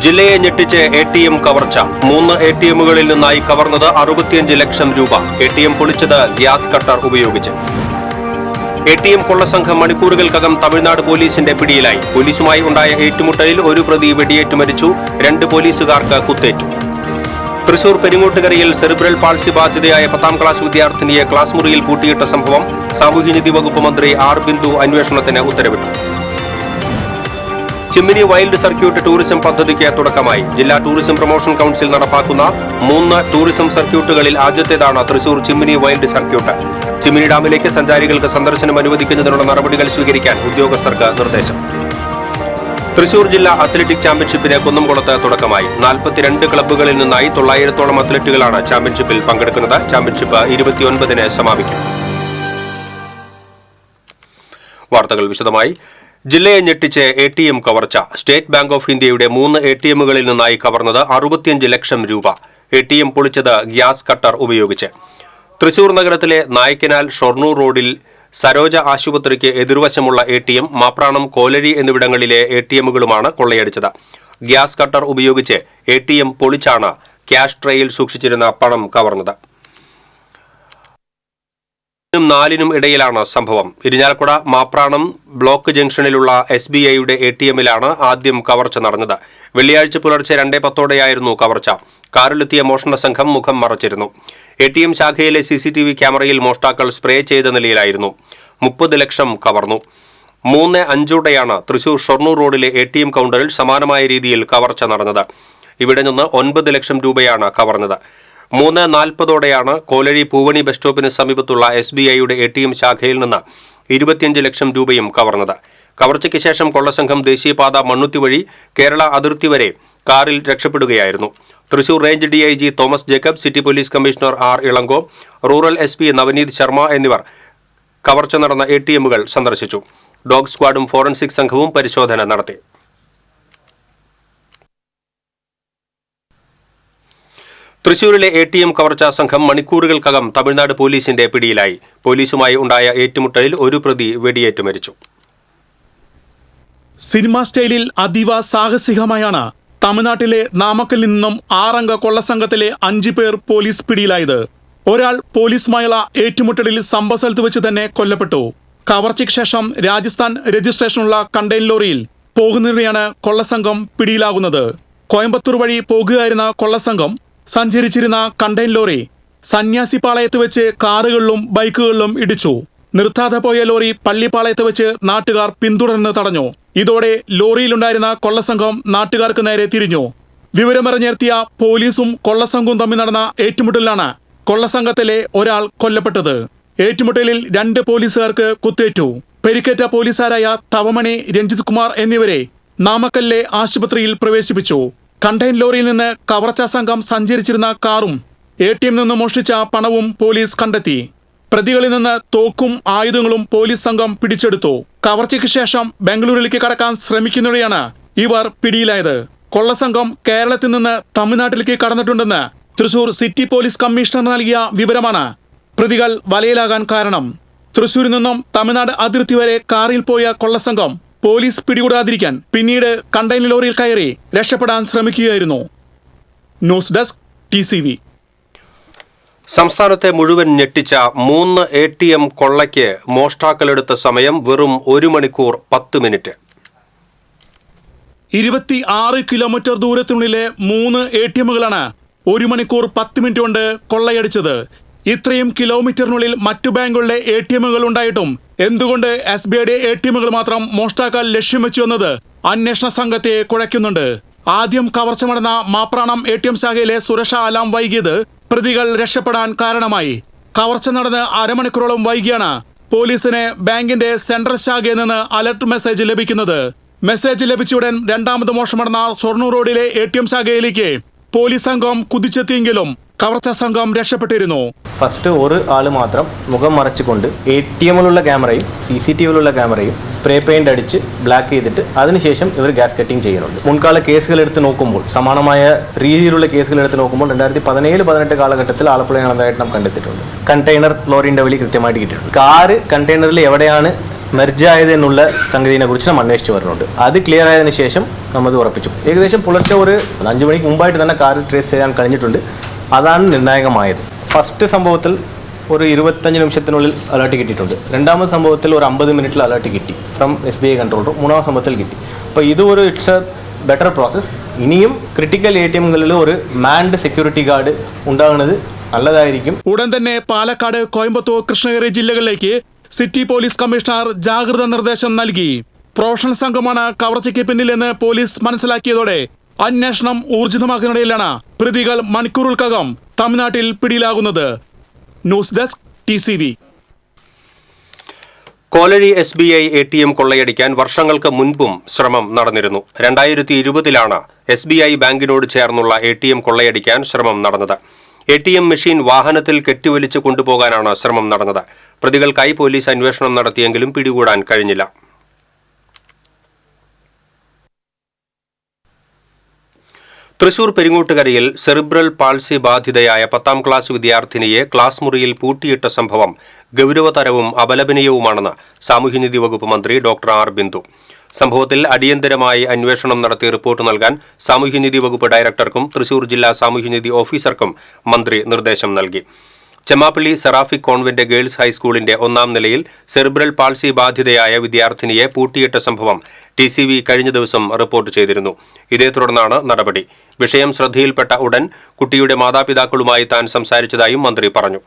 ജില്ലയെ ഞെട്ടിച്ച് ATM കവർച്ച. 3 ATMകളിൽ നിന്നായി കവർന്നത് 65 ലക്ഷം രൂപ. ATM പൊളിച്ചത് ഗ്യാസ് കട്ടർ ഉപയോഗിച്ച്. ATM കൊള്ളസംഘം മണിക്കൂറുകൾക്കകം തമിഴ്നാട് പോലീസിന്റെ പിടിയിലായി. പോലീസുമായി ഉണ്ടായ ഏറ്റുമുട്ടലിൽ ഒരു പ്രതി വെടിയേറ്റ് മരിച്ചു. 2 പോലീസുകാർക്ക് കുത്തേറ്റു. തൃശൂർ പെരിങ്ങോട്ടുകരയിൽ സെറിബ്രൽ പാൾസി ബാധിതയായ 10ാം ക്ലാസ് വിദ്യാർത്ഥിനിയെ ക്ലാസ് മുറിയിൽ പൂട്ടിയിട്ട സംഭവം സാമൂഹ്യനീതി വകുപ്പ് മന്ത്രി ആർ ബിന്ദു അന്വേഷണത്തിന് ഉത്തരവിട്ടു. ചിമ്മിനി വൈൽഡ് സർക്യൂട്ട് ടൂറിസം പദ്ധതിക്ക് തുടക്കമായി. ജില്ലാ ടൂറിസം പ്രൊമോഷൻ കൌൺസിൽ നടപ്പാക്കുന്ന 3 ടൂറിസം സർക്യൂട്ടുകളിൽ ആദ്യത്തേതാണ് തൃശൂർ ചിമ്മിനി വൈൽഡ് സർക്യൂട്ട്. ചിമ്മിനി ഡാമിലേക്ക് സഞ്ചാരികൾക്ക് സന്ദർശനം അനുവദിക്കുന്നതിനുള്ള നടപടികൾ സ്വീകരിക്കാൻ ഉദ്യോഗസ്ഥർക്ക് നിർദ്ദേശം. തൃശൂർ ജില്ലാ അത്ലറ്റിക് ചാമ്പ്യൻഷിപ്പിന് കുന്നംകുളത്ത് തുടക്കമായി. 42 ക്ലബ്ബുകളിൽ നിന്നായി 900ഓളം അത്ലറ്റുകളാണ് ചാമ്പ്യൻഷിപ്പിൽ പങ്കെടുക്കുന്നത്. ചാമ്പ്യൻഷിപ്പ് 29-ന് സമാപിക്കും. വാർത്തകൾ വിശദമായി. ജില്ലയെ ഞെട്ടിച്ച് ATM കവർച്ച. സ്റ്റേറ്റ് ബാങ്ക് ഓഫ് ഇന്ത്യയുടെ 3 ATMകളിൽ നിന്നായി കവർന്നത് 65 ലക്ഷം രൂപ. ATM പൊളിച്ചത് ഗ്യാസ് കട്ടർ ഉപയോഗിച്ച്. തൃശൂർ നഗരത്തിലെ നായ്ക്കനാൽ ഷൊർണൂർ റോഡിൽ സരോജ ആശുപത്രിക്ക് എതിർവശമുള്ള ATM, മാപ്രാണം, കോലരി എന്നിവിടങ്ങളിലെ ATMകളുമാണ് കൊള്ളയടിച്ചത്. ഗ്യാസ് കട്ടർ ഉപയോഗിച്ച് ATM പൊളിച്ചാണ് ക്യാഷ് ട്രേയിൽ സൂക്ഷിച്ചിരുന്ന പണം കവർന്നത്. 4-നും ഇടയിലാണ് സംഭവം. ഇരിഞ്ഞാലക്കുട മാപ്രാണം ബ്ലോക്ക് ജംഗ്ഷനിലുള്ള SBIയുടെ ATMലാണ് ആദ്യം കവർച്ച നടന്നത്. വെള്ളിയാഴ്ച പുലർച്ചെ 2:10ഓടെയായിരുന്നു കവർച്ച. കാറിലെത്തിയ മോഷണ സംഘം മുഖം മറച്ചിരുന്നു. ATM ശാഖയിലെ CCTV ക്യാമറയിൽ മോഷ്ടാക്കൾ സ്പ്രേ ചെയ്ത നിലയിലായിരുന്നു. 30 ലക്ഷം കവർന്നു. 3:05ഓടെയാണ് തൃശൂർ ഷൊർണൂർ റോഡിലെ ATM കൗണ്ടറിൽ സമാനമായ രീതിയിൽ കവർച്ച നടന്നത്. ഇവിടെ നിന്ന് 9 ലക്ഷം രൂപയാണ് കവർന്നത്. 3:40ഓടെയാണ് കോലരി പൂവണി ബസ് സ്റ്റോപ്പിന് സമീപത്തുള്ള SBIയുടെ ATM ശാഖയിൽ നിന്ന് 25 ലക്ഷം രൂപയും കവർന്നത്. കവർച്ചയ്ക്ക് ശേഷം കൊള്ളസംഘം ദേശീയപാത മണ്ണുത്തി വഴി കേരള അതിർത്തി വരെ കാറിൽ രക്ഷപ്പെടുകയായിരുന്നു. Thrissur range DIG Thomas Jacob, city police commissioner R Ilango, rural SP Navneet Sharma എന്നിവർ കവർച്ച നടന്ന ATMകൾ സന്ദർശിച്ചു. ഡോഗ് സ്ക്വാഡും ഫോറൻസിക് സംഘവും പരിശോധന നടത്തി. തൃശൂരിലെ ATM കവർച്ചാ സംഘം മണിക്കൂറുകൾക്കകം തമിഴ്നാട് പോലീസിന്റെ പിടിയിലായി. പോലീസുമായി ഉണ്ടായ ഏറ്റുമുട്ടലിൽ ഒരു പ്രതി വെടിയേറ്റ് മരിച്ചു. സിനിമാ സ്റ്റൈലിൽ അതീവ സാഹസികമായാണ് തമിഴ്നാട്ടിലെ നാമക്കലിൽ നിന്നും 6 അംഗ കൊള്ളസംഘത്തിലെ 5 പേർ പോലീസ് പിടിയിലായത്. ഒരാൾ പോലീസുമായുള്ള ഏറ്റുമുട്ടലിൽ സംഭവസ്ഥലത്ത് വെച്ച് തന്നെ കൊല്ലപ്പെട്ടു. കവർച്ചയ്ക്ക് ശേഷം രാജസ്ഥാൻ രജിസ്ട്രേഷനുള്ള കണ്ടെയ്നർ ലോറിയിൽ പോകുന്നതിനെയാണ് കൊള്ളസംഘം പിടിയിലാകുന്നത്. കോയമ്പത്തൂർ വഴി പോകുകയായിരുന്ന കൊള്ളസംഘം സഞ്ചരിച്ചിരുന്ന കണ്ടെയ്നർ ലോറി സന്യാസിപ്പാളയത്ത് വെച്ച് കാറുകളിലും ബൈക്കുകളിലും ഇടിച്ചു. നിർത്താതെ പോയ ലോറി പള്ളിപ്പാളയത്ത് വെച്ച് നാട്ടുകാർ പിന്തുടർന്ന് തടഞ്ഞു. ഇതോടെ ലോറിയിലുണ്ടായിരുന്ന കൊള്ളസംഘം നാട്ടുകാർക്ക് നേരെ തിരിഞ്ഞു. വിവരമറിഞ്ഞെത്തിയ പോലീസും കൊള്ളസംഘവും തമ്മിൽ നടന്ന ഏറ്റുമുട്ടലിലാണ് കൊള്ളസംഘത്തിലെ ഒരാൾ കൊല്ലപ്പെട്ടത്. ഏറ്റുമുട്ടലിൽ 2 പോലീസുകാർക്ക് കുത്തേറ്റു. പരിക്കേറ്റ പോലീസുകാരായ തവമണി, രഞ്ജിത് കുമാർ എന്നിവരെ നാമക്കലിലെ ആശുപത്രിയിൽ പ്രവേശിപ്പിച്ചു. കണ്ടെയ്നർ ലോറിയിൽ നിന്ന് കവർച്ചാ സംഘം സഞ്ചരിച്ചിരുന്ന കാറും ATM നിന്ന് മോഷ്ടിച്ച പണവും പോലീസ് കണ്ടെത്തി. പ്രതികളിൽ നിന്ന് തോക്കും ആയുധങ്ങളും പോലീസ് സംഘം പിടിച്ചെടുത്തു. കവർച്ചയ്ക്ക് ശേഷം ബംഗളൂരുവിലേക്ക് കടക്കാൻ ശ്രമിക്കുന്നതിനെയാണ് ഇവർ പിടിയിലായത്. കൊള്ളസംഘം കേരളത്തിൽ നിന്ന് തമിഴ്നാട്ടിലേക്ക് കടന്നിട്ടുണ്ടെന്ന് തൃശൂർ സിറ്റി പോലീസ് കമ്മീഷണർ നൽകിയ വിവരമാണ് പ്രതികൾ വലയിലാകാൻ കാരണം. തൃശൂരിൽ നിന്നും തമിഴ്നാട് അതിർത്തി വരെ കാറിൽ പോയ കൊള്ളസംഘം പോലീസ് പിടികൂടാതിരിക്കാൻ പിന്നീട് കണ്ടെയ്നർ ലോറിയിൽ കയറി രക്ഷപ്പെടാൻ ശ്രമിക്കുകയായിരുന്നു. News desk TCV. സംസ്ഥാനത്തെ മുഴുവൻ ഞെട്ടിച്ച 3 ATM കൊള്ളയ്ക്ക് മോഷ്ടാക്കളെടുത്ത സമയം വെറും 1 മണിക്കൂർ 10 മിനിറ്റ്. 26 കിലോമീറ്റർ ദൂരത്തിനുള്ളിലെ 3 ATMകളാണ് 1 മണിക്കൂർ 10 മിനിറ്റ് കൊണ്ട് കൊള്ളയടിച്ചത്. ഇത്രയും കിലോമീറ്ററിനുള്ളിൽ മറ്റു ബാങ്കുകളുടെ ATMകൾ ഉണ്ടായിട്ടും എന്തുകൊണ്ട് SBIയുടെ ATMകൾ മാത്രം മോഷ്ടാക്കൾ ലക്ഷ്യം വെച്ചു എന്നത് അന്വേഷണ സംഘത്തെ കുഴയ്ക്കുന്നുണ്ട്. ആദ്യം കവർച്ച നടന്ന മാപ്രാണം ATM ശാഖയിലെ സുരക്ഷാ അലാം വൈകിയത് പ്രതികൾ രക്ഷപ്പെടാൻ കാരണമായി. കവർച്ച നടന്ന് അരമണിക്കൂറോളം വൈകിയാണ് പോലീസിന് ബാങ്കിന്റെ സെൻട്രൽ ശാഖയിൽ നിന്ന് അലർട്ട് മെസ്സേജ് ലഭിക്കുന്നത്. മെസ്സേജ് ലഭിച്ചയുടൻ രണ്ടാമത് മോഷണം നടന്ന ഷൊർണൂർ റോഡിലെ ATM ശാഖയിലേക്ക് പോലീസ് സംഘം കുതിച്ചെത്തിയെങ്കിലും കവർച്ചാ സംഘം രക്ഷപ്പെട്ടിരുന്നു. ഫസ്റ്റ് ഒരു ആൾ മാത്രം മുഖം മറച്ചുകൊണ്ട് ATMലുള്ള ക്യാമറയും CCTVയിലുള്ള ക്യാമറയും സ്പ്രേ പെയിന്റ് അടിച്ച് ബ്ലാക്ക് ചെയ്തിട്ട് അതിനുശേഷം ഇവർ ഗ്യാസ് കട്ടിങ് ചെയ്യുന്നുണ്ട്. മുൻകാല കേസുകൾ എടുത്ത് നോക്കുമ്പോൾ, സമാനമായ രീതിയിലുള്ള കേസുകൾ എടുത്ത് നോക്കുമ്പോൾ 2017-18 കാലഘട്ടത്തിൽ ആലപ്പുഴ നടന്നതായിട്ട് നാം കണ്ടെത്തിയിട്ടുണ്ട്. കണ്ടെയ്നർ ലോറിന്റെ വഴി കൃത്യമായിട്ട് കിട്ടിയിട്ടുണ്ട്. കാറ് കണ്ടെയ്നറിൽ എവിടെയാണ് മെർജ് ആയത് എന്നുള്ള സംഗതിയെ കുറിച്ച് നാം അന്വേഷിച്ചു വരുന്നുണ്ട്. അത് ക്ലിയർ ആയതിനു ശേഷം നമ്മൾ ഉറപ്പിച്ചു. ഏകദേശം പുലർച്ചെ ഒരു 5 മണിക്ക് മുമ്പായിട്ട് തന്നെ കാർ ട്രേസ് ചെയ്യാൻ കഴിഞ്ഞിട്ടുണ്ട്. അതാണ് നിർണായകമായത്. ഫസ്റ്റ് സംഭവത്തിൽ ഒരു 25 നിമിഷത്തിനുള്ളിൽ അലേർട്ട് കിട്ടിയിട്ടുണ്ട്. രണ്ടാമത്തെ സംഭവത്തിൽ ഒരു 50 മിനിറ്റിൽ അലേർട്ട് കിട്ടി ഫ്രം SBI കൺട്രോൾ റൂം. മൂന്നാമത്തെ സംഭവത്തിൽ കിട്ടി. അപ്പോൾ ഇത് ഒരു ഇറ്റ്സ് എ ബെറ്റർ പ്രോസസ്. ഇനിയും ക്രിട്ടിക്കൽ ATMകളിൽ ഒരു മാൻഡ് സെക്യൂരിറ്റി ഗാർഡ് ഉണ്ടാകുന്നത് നല്ലതായിരിക്കും. ഉടൻ തന്നെ പാലക്കാട്, കോയമ്പത്തൂർ, കൃഷ്ണഗിരി ജില്ലകളിലേക്ക് സിറ്റി പോലീസ് കമ്മീഷണർ ജാഗ്രതാ നിർദ്ദേശം നൽകി. പ്രൊഫഷണൽ സംഘമാണ് കവർച്ചയ്ക്ക് പിന്നിലെന്ന് പോലീസ് മനസ്സിലാക്കിയതോടെ അന്വേഷണം ഊർജിതമാക്കുന്നതിനിടയിലാണ് പ്രതികൾ മണിക്കൂറുകൾക്കകം തമിഴ്നാട്ടിൽ പിടിയിലാകുന്നത്. News desk TCV. Kolazhy SBI ATM കൊള്ളയടിക്കാൻ വർഷങ്ങൾക്ക് മുൻപും ശ്രമം നടന്നിരുന്നു. 2020-ലാണ് SBI ബാങ്കിനോട് ചേർന്നുള്ള ATM കൊള്ളയടിക്കാൻ ശ്രമം നടന്നത്. ATM മെഷീൻ വാഹനത്തിൽ കെട്ടിവലിച്ച് കൊണ്ടുപോകാനാണ് ശ്രമം നടന്നത്. പ്രതികൾക്കായി പോലീസ് അന്വേഷണം നടത്തിയെങ്കിലും പിടികൂടാൻ കഴിഞ്ഞില്ല. തൃശൂർ പെരിങ്ങോട്ടുകരയിൽ സെറിബ്രൽ പാൾസി ബാധിതയായ 10ാം ക്ലാസ് വിദ്യാർത്ഥിനിയെ ക്ലാസ് മുറിയിൽ പൂട്ടിയിട്ട സംഭവം ഗൗരവതരവും അപലപനീയവുമാണെന്ന് സാമൂഹ്യനീതി വകുപ്പ് മന്ത്രി ഡോക്ടർ ആർ ബിന്ദു. സംഭവത്തിൽ അടിയന്തരമായി അന്വേഷണം നടത്തി റിപ്പോർട്ട് നൽകാൻ സാമൂഹ്യനീതി വകുപ്പ് ഡയറക്ടർക്കും തൃശൂർ ജില്ലാ സാമൂഹ്യനീതി ഓഫീസർക്കും മന്ത്രി നിർദ്ദേശം നൽകി. ചെമ്മാപ്പള്ളി സെറാഫിക് കോൺവെന്റ് ഗേൾസ് ഹൈസ്കൂളിന്റെ 1ാം നിലയിൽ സെറിബ്രൽ പാൾസി ബാധിതയായ വിദ്യാർത്ഥിനിയെ പൂട്ടിയിട്ട സംഭവം TCV കഴിഞ്ഞ ദിവസം റിപ്പോർട്ട് ചെയ്തിരുന്നു. ഇതേ തുടർന്നാണ് നടപടി. വിഷയം ശ്രദ്ധയിൽപ്പെട്ട ഉടൻ കുട്ടിയുടെ മാതാപിതാക്കളുമായി താൻ സംസാരിച്ചതായും മന്ത്രി പറഞ്ഞു.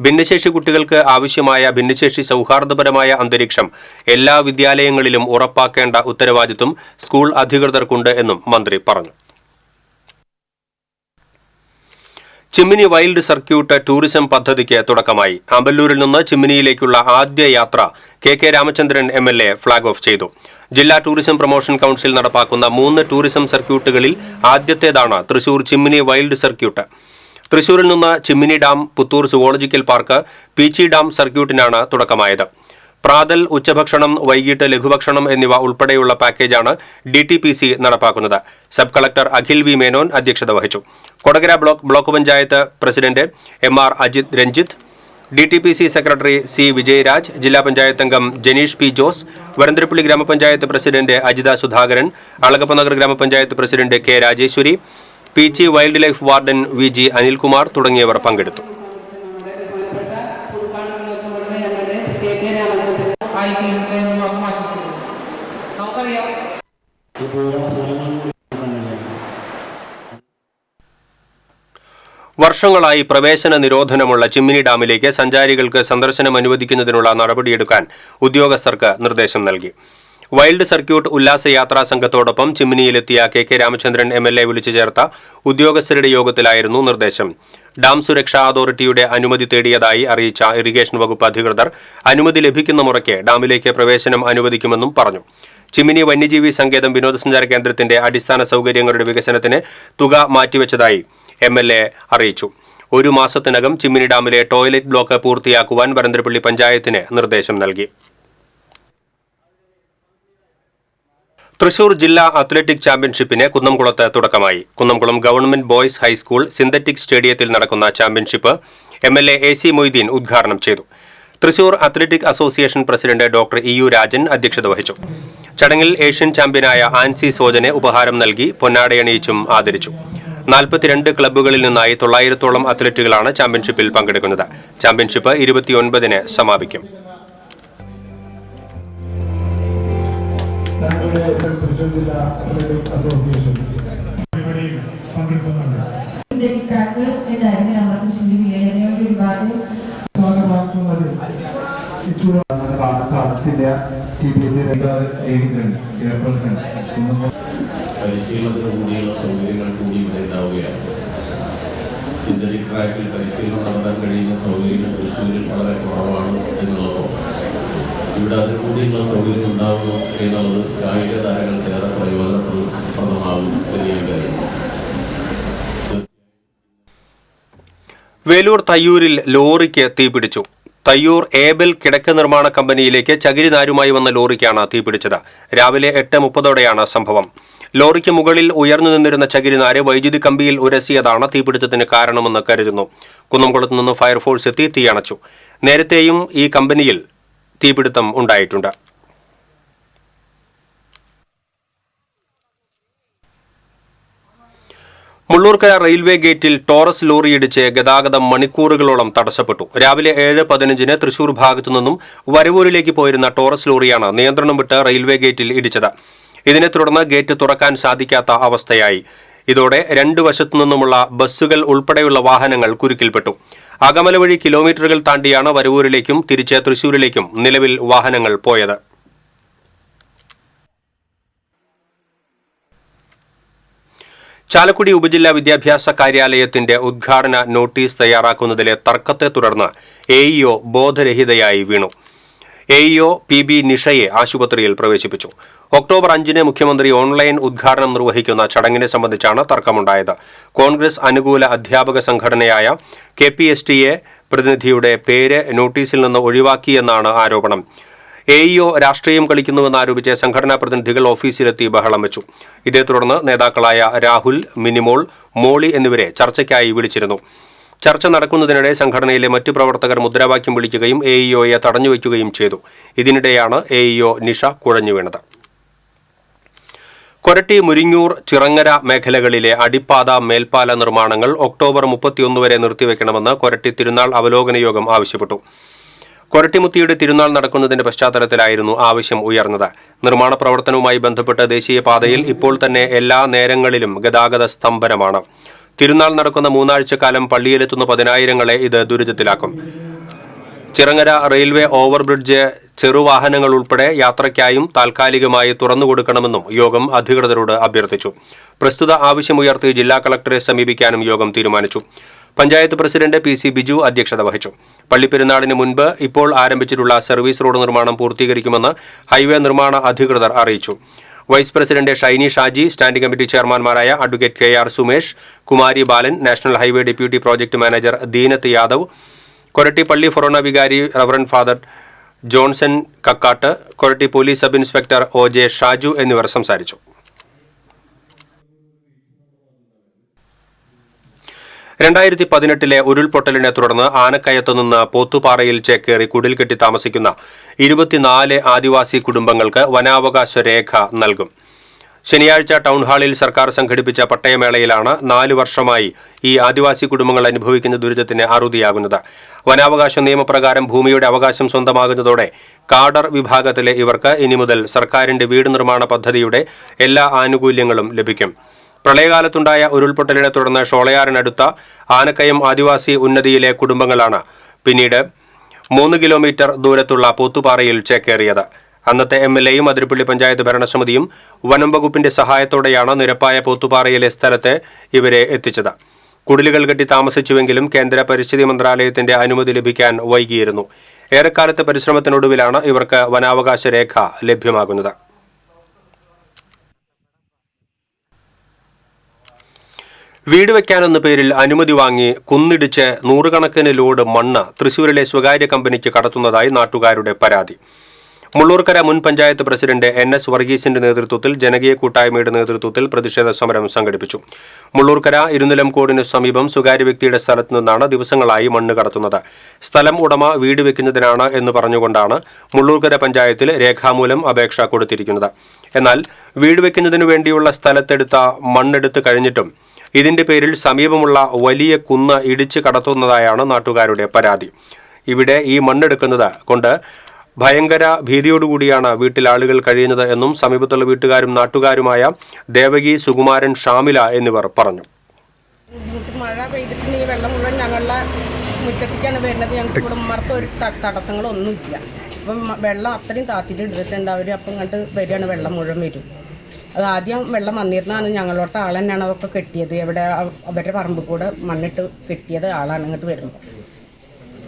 ഭിന്നശേഷി കുട്ടികൾക്ക് ആവശ്യമായ ഭിന്നശേഷി സൗഹാർദ്ദപരമായ അന്തരീക്ഷം എല്ലാ വിദ്യാലയങ്ങളിലും ഉറപ്പാക്കേണ്ട ഉത്തരവാദിത്വം സ്കൂൾ അധികൃതർക്കുണ്ട് എന്നും മന്ത്രി പറഞ്ഞു. ചിമ്മിനി വൈൽഡ് സർക്യൂട്ട് ടൂറിസം പദ്ധതിക്ക് തുടക്കമായി. ആമ്പല്ലൂരിൽ നിന്ന് ചിമ്മിനിയിലേക്കുള്ള ആദ്യ യാത്ര KK Ramachandran MLA flag off ചെയ്തു. ജില്ലാ ടൂറിസം പ്രൊമോഷൻ കൌൺസിൽ നടപ്പാക്കുന്ന 3 ടൂറിസം സർക്യൂട്ടുകളിൽ ആദ്യത്തേതാണ് തൃശൂർ ചിമ്മിനി വൈൽഡ് സർക്യൂട്ട്. തൃശൂരിൽ നിന്ന് Chimmini dam, Puthur zoological park, Peechi dam സർക്യൂട്ടിനാണ് തുടക്കമായത്. പ്രാതൽ, ഉച്ചഭക്ഷണം, വൈകിട്ട് ലഘുഭക്ഷണം എന്നിവ ഉൾപ്പെടെയുള്ള പാക്കേജാണ് DTPC നടപ്പാക്കുന്നത്. Sub collector Akhil V. Menon അധ്യക്ഷത വഹിച്ചു. Kodakara block panchayat president MR Ajith Ranjith, DTPC secretary C. Vijayaraj, ജില്ലാ പഞ്ചായത്ത് അംഗം ജനീഷ് P. ജോസ്, വരന്തരപ്പള്ളി ഗ്രാമപഞ്ചായത്ത് പ്രസിഡന്റ് അജിത സുധാകരൻ, അളഗപ്പനഗർ ഗ്രാമപഞ്ചായത്ത് president K. Rajeshwari, Peechi wildlife warden VG Anilkumar തുടങ്ങിയവർ പങ്കെടുത്തു. വർഷങ്ങളായി പ്രവേശന നിരോധനമുള്ള ചിമ്മിനി ഡാമിലേക്ക് സഞ്ചാരികൾക്ക് സന്ദർശനം അനുവദിക്കുന്നതിനുള്ള നടപടിയെടുക്കാൻ ഉദ്യോഗസ്ഥർക്ക് നിർദ്ദേശം നൽകി. വൈൽഡ് സർക്യൂട്ട് ഉല്ലാസയാത്രാ സംഘത്തോടൊപ്പം ചിമ്മിനിയിലെത്തിയ KK രാമചന്ദ്രൻ MLA വിളിച്ചു ചേർത്ത ഉദ്യോഗസ്ഥരുടെ യോഗത്തിലായിരുന്നു നിർദ്ദേശം. ഡാം സുരക്ഷാ അതോറിറ്റിയുടെ അനുമതി തേടിയതായി അറിയിച്ച ഇറിഗേഷൻ വകുപ്പ് അധികൃതർ അനുമതി ലഭിക്കുന്ന മുറയ്ക്ക് ഡാമിലേക്ക് പ്രവേശനം അനുവദിക്കുമെന്നും പറഞ്ഞു. ചിമ്മിനി വന്യജീവി സങ്കേതം വിനോദസഞ്ചാര കേന്ദ്രത്തിന്റെ അടിസ്ഥാന സൗകര്യങ്ങളുടെ വികസനത്തിന് തുക മാറ്റിവെച്ചതായി MLA അറിയിച്ചു. 1 മാസത്തിനകം ചിമ്മിനി ഡാമിലെ ടോയ്ലറ്റ് ബ്ലോക്ക് പൂർത്തിയാക്കുവാൻ വരന്തരപ്പള്ളി പഞ്ചായത്തിന് നിർദ്ദേശം നൽകി. തൃശൂർ ജില്ലാ അത്ലറ്റിക് ചാമ്പ്യൻഷിപ്പിന് കുന്നംകുളത്ത് തുടക്കമായി. Kunnamkulam government boys high school synthetic സ്റ്റേഡിയത്തിൽ നടക്കുന്ന ചാമ്പ്യൻഷിപ്പ് MLA AC മൊയ്തീൻ ഉദ്ഘാടനം ചെയ്തു. Thrissur athletic association president doctor EU Rajan അധ്യക്ഷത വഹിച്ചു. ചടങ്ങിൽ ഏഷ്യൻ ചാമ്പ്യനായ ആൻസി സോജനെ ഉപഹാരം നൽകി പൊന്നാടയണിയിച്ചും ആദരിച്ചു. 42 ക്ലബ്ബുകളിൽ നിന്നായി 900ഓളം അത്ലറ്റുകളാണ് ചാമ്പ്യൻഷിപ്പിൽ പങ്കെടുക്കുന്നത്. ചാമ്പ്യൻഷിപ്പ് 29-ന് സമാപിക്കും. പരിശീലനത്തിന് കൂടിയുള്ള സൗകര്യങ്ങൾ കൂടി ഇവിടെ ഉണ്ടാവുകയാണ്. സിന്തറ്റിക് ട്രാക്കിൽ പരിശീലനം നടത്താൻ കഴിയുന്ന സൗകര്യങ്ങൾ തൃശ്ശൂരിൽ വളരെ കുറവാണ് എന്നുള്ളപ്പോൾ ഇവിടെ അതിന് കൂടിയുള്ള സൗകര്യം ഉണ്ടാവുന്നു എന്നുള്ളത് കായിക താരങ്ങൾക്ക് ഏറെ പ്രയോജനപ്രദമാകും എന്ന് ഞാൻ കരുതുന്നു. വേലൂർ തയ്യൂരിൽ ലോറിക്ക് തീപിടിച്ചു. തയ്യൂർ ഏബൽ കിടക്ക നിർമ്മാണ കമ്പനിയിലേക്ക് ചകിരിനാരുമായി വന്ന ലോറിക്കാണ് തീപിടിച്ചത്. രാവിലെ 8:30ഓടെയാണ് സംഭവം. ലോറിക്ക് മുകളിൽ ഉയർന്നു നിന്നിരുന്ന ചകിരിനാര് വൈദ്യുതി കമ്പിയിൽ ഉരസിയതാണ് തീപിടുത്തത്തിന് കാരണമെന്ന് കരുതുന്നു. കുന്നംകുളത്ത് നിന്ന് ഫയർഫോഴ്സ് എത്തി തീയണച്ചു. നേരത്തെയും ഈ കമ്പനിയിൽ തീപിടുത്തം ഉണ്ടായിട്ടുണ്ട്. മുള്ളൂർക്കര റെയിൽവേ ഗേറ്റിൽ ടോറസ് ലോറിയിടിച്ച് ഗതാഗതം മണിക്കൂറുകളോളം തടസ്സപ്പെട്ടു. രാവിലെ 7:15 തൃശൂർ ഭാഗത്തു നിന്നും വരവൂരിലേക്ക് പോയിരുന്ന ടോറസ് ലോറിയാണ് നിയന്ത്രണം വിട്ട് റെയിൽവേ ഗേറ്റിൽ ഇടിച്ചത്. ഇതിനെ തുടർന്ന് ഗേറ്റ് തുറക്കാൻ സാധിക്കാത്ത അവസ്ഥയായി. ഇതോടെ രണ്ട് വശത്തു നിന്നുമുള്ള ബസ്സുകൾ ഉൾപ്പെടെയുള്ള വാഹനങ്ങൾ കുരുക്കിൽപ്പെട്ടു. അകമല വഴി കിലോമീറ്ററുകൾ താണ്ടിയാണ് വരവൂരിലേക്കും തിരിച്ച് തൃശൂരിലേക്കും നിലവിൽ വാഹനങ്ങൾ പോയത്. ചാലക്കുടി ഉപജില്ലാ വിദ്യാഭ്യാസ കാര്യാലയത്തിന്റെ ഉദ്ഘാടന നോട്ടീസ് തയ്യാറാക്കുന്നതിലെ തർക്കത്തെ തുടർന്ന് എഇഒ ബോധരഹിതയായി വീണു. എഇഒ PB നിഷയെ ആശുപത്രിയിൽ പ്രവേശിപ്പിച്ചു. ഒക്ടോബർ 5 മുഖ്യമന്ത്രി ഓൺലൈൻ ഉദ്ഘാടനം നിർവഹിക്കുന്ന ചടങ്ങിനെ സംബന്ധിച്ചാണ് തർക്കമുണ്ടായത്. കോൺഗ്രസ് അനുകൂല അധ്യാപക സംഘടനയായ KPSTA പ്രതിനിധിയുടെ പേര് നോട്ടീസിൽ നിന്ന് ഒഴിവാക്കിയെന്നാണ് ആരോപണം. എഇഒ രാഷ്ട്രീയം കളിക്കുന്നുവെന്നാരോപിച്ച് സംഘടനാ പ്രതിനിധികൾ ഓഫീസിലെത്തി ബഹളം വെച്ചു. ഇതേ തുടർന്ന് നേതാക്കളായ രാഹുൽ, മിനിമോൾ, മോളി എന്നിവരെ ചർച്ചയ്ക്കായി വിളിച്ചിരുന്നു. ചർച്ച നടക്കുന്നതിനിടെ സംഘടനയിലെ മറ്റു പ്രവർത്തകർ മുദ്രാവാക്യം വിളിക്കുകയും എഇഒയെ തടഞ്ഞുവയ്ക്കുകയും ചെയ്തു. ഇതിനിടെയാണ് എഇഒ നിഷ കുഴഞ്ഞു വീണത്. കൊരട്ടി, മുരിങ്ങൂർ, ചിറങ്ങര മേഖലകളിലെ അടിപ്പാത, മേൽപ്പാല നിർമ്മാണങ്ങൾ ഒക്ടോബർ 31 വരെ നിർത്തിവെക്കണമെന്ന് കൊരട്ടി തിരുനാൾ അവലോകന യോഗം ആവശ്യപ്പെട്ടു. കൊരട്ടിമുത്തിയുടെ തിരുനാൾ നടക്കുന്നതിന്റെ പശ്ചാത്തലത്തിലായിരുന്നു ആവശ്യം ഉയർന്നത്. നിർമ്മാണ പ്രവർത്തനവുമായി ബന്ധപ്പെട്ട് ദേശീയപാതയിൽ ഇപ്പോൾ തന്നെ എല്ലാ നേരങ്ങളിലും ഗതാഗത സ്തംഭനമാണ്. തിരുനാൾ നടക്കുന്ന 3 ആഴ്ചക്കാലം പള്ളിയിലെത്തുന്ന 10,000-ങ്ങളെ ഇത് ദുരിതത്തിലാക്കും. ചിറങ്ങര റെയിൽവേ ഓവർബ്രിഡ്ജ് ചെറുവാഹനങ്ങൾ ഉൾപ്പെടെ യാത്രയ്ക്കായും താൽക്കാലികമായി തുറന്നുകൊടുക്കണമെന്നും യോഗം അധികൃതരോട് അഭ്യർത്ഥിച്ചു. പ്രസ്തുത ആവശ്യമുയർത്തി ജില്ലാ കളക്ടറെ സമീപിക്കാനും യോഗം തീരുമാനിച്ചു. പഞ്ചായത്ത് പ്രസിഡന്റ് PC ബിജു അധ്യക്ഷത വഹിച്ചു. പള്ളിപ്പെരുന്നാളിന് മുൻപ് ഇപ്പോൾ ആരംഭിച്ചിട്ടുള്ള സർവീസ് റോഡ് നിർമ്മാണം പൂർത്തീകരിക്കുമെന്ന് ഹൈവേ നിർമ്മാണ അധികൃതർ അറിയിച്ചു. Vice president Shiny Shaji, standing committee ചെയർമാൻമാരായ advocate KR Sumesh, Kumari Balan, national highway deputy project manager Deenath Yadav, Koratty പള്ളി ഫൊറോണ വികാരി reverend father Johnson Kakkat, Koratty police sub inspector OJ Shaju എന്നിവർ സംസാരിച്ചു. 2018 ഉരുൾപൊട്ടലിനെ തുടർന്ന് ആനക്കയത്തു നിന്ന് പോത്തുപാറയിൽ ചേക്കേറി കുടിൽ കെട്ടി താമസിക്കുന്ന 24 ആദിവാസി കുടുംബങ്ങൾക്ക് വനാവകാശ രേഖ നൽകും. ശനിയാഴ്ച ടൗൺഹാളിൽ സർക്കാർ സംഘടിപ്പിച്ച പട്ടയമേളയിലാണ് 4 വർഷമായി ഈ ആദിവാസി കുടുംബങ്ങൾ അനുഭവിക്കുന്ന ദുരിതത്തിന് അറുതിയാകുന്നത്. വനാവകാശ നിയമപ്രകാരം ഭൂമിയുടെ അവകാശം സ്വന്തമാകുന്നതോടെ കാഡർ വിഭാഗത്തിലെ ഇവർക്ക് ഇനി മുതൽ സർക്കാരിന്റെ വീട് നിർമ്മാണ പദ്ധതിയുടെ എല്ലാ ആനുകൂല്യങ്ങളും ലഭിക്കും. പ്രളയകാലത്തുണ്ടായ ഉരുൾപൊട്ടലിനെ തുടർന്ന് ഷോളയാറിനടുത്ത ആനക്കയം ആദിവാസി ഉന്നതിയിലെ കുടുംബങ്ങളാണ് പിന്നീട് 3 കിലോമീറ്റർ ദൂരത്തുള്ള പോത്തുപാറയിൽ ചേക്കേറിയത്. അന്നത്തെ MLAയും അതിരപ്പള്ളി പഞ്ചായത്ത് ഭരണസമിതിയും വനം വകുപ്പിന്റെ സഹായത്തോടെയാണ് നിരപ്പായ പോത്തുപാറയിലെ സ്ഥലത്ത് ഇവരെ എത്തിച്ചത്. കുടിലുകൾ കെട്ടി താമസിച്ചുവെങ്കിലും കേന്ദ്ര പരിസ്ഥിതി മന്ത്രാലയത്തിന്റെ അനുമതി ലഭിക്കാൻ വൈകിയിരുന്നു. ഏറെക്കാലത്തെ പരിശ്രമത്തിനൊടുവിലാണ് ഇവർക്ക് വനാവകാശ രേഖ ലഭ്യമാകുന്നത്. വീട് വയ്ക്കാനെന്ന പേരിൽ അനുമതി വാങ്ങി കുന്നിടിച്ച് 100 കണക്കിന് ലോഡ് മണ്ണ് തൃശൂരിലെ സ്വകാര്യ കമ്പനിക്ക് കടത്തുന്നതായി നാട്ടുകാരുടെ പരാതി. മുള്ളൂർക്കര മുൻ പഞ്ചായത്ത് പ്രസിഡന്റ് NS വർഗീസിന്റെ നേതൃത്വത്തിൽ ജനകീയ കൂട്ടായ്മയുടെ നേതൃത്വത്തിൽ പ്രതിഷേധ സമരം സംഘടിപ്പിച്ചു. മുള്ളൂർക്കര ഇരുനിലംകോടിന് സമീപം സ്വകാര്യ വ്യക്തിയുടെ സ്ഥലത്തു നിന്നാണ് ദിവസങ്ങളായി മണ്ണ് കടത്തുന്നത്. സ്ഥലം ഉടമ വീട് വെക്കുന്നതിനാണ് എന്ന് പറഞ്ഞുകൊണ്ടാണ് മുള്ളൂർക്കര പഞ്ചായത്തിൽ രേഖാമൂലം അപേക്ഷ കൊടുത്തിരിക്കുന്നത്. എന്നാൽ വീട് വെക്കുന്നതിനു വേണ്ടിയുള്ള സ്ഥലത്തെടുത്ത മണ്ണെടുത്ത് കഴിഞ്ഞിട്ടും ഇതിന്റെ പേരിൽ സമീപമുള്ള വലിയ കുന്ന് ഇടിച്ച് കടത്തുന്നതായാണ് നാട്ടുകാരുടെ പരാതി. ഇവിടെ ഈ മണ്ണെടുക്കുന്നത് കൊണ്ട് ഭയങ്കര ഭീതിയോടുകൂടിയാണ് വീട്ടിൽ ആളുകൾ കഴിയുന്നത് എന്നും സമീപത്തുള്ള വീട്ടുകാരും നാട്ടുകാരുമായ ദേവകി, സുകുമാരൻ, ഷാമില എന്നിവർ പറഞ്ഞു. മഴ പെയ്തിട്ട് ഈ വെള്ളം മുഴുവൻ ഞങ്ങളുടെ മുറ്റത്തേക്കാണ് വരുന്നത്. ഞങ്ങൾക്ക് ഇവിടെ മറത്ത ഒരു തടസ്സങ്ങളൊന്നുമില്ല. അപ്പം വെള്ളം അത്രയും താത്തിട്ട് ഇട്ടിട്ടുണ്ട് അവർ. അപ്പം ഇങ്ങോട്ട് വരികയാണ്, വെള്ളം മുഴുവൻ വരും. അത് ആദ്യം വെള്ളം വന്നിരുന്നതാണ്. ഞങ്ങളോട്ട് ആൾ തന്നെയാണ് അതൊക്കെ കെട്ടിയത്. എവിടെ അവരുടെ പറമ്പ് കൂടെ മണ്ണിട്ട് കെട്ടിയത് ആളാണ് ഇങ്ങോട്ട് വരുന്നത്.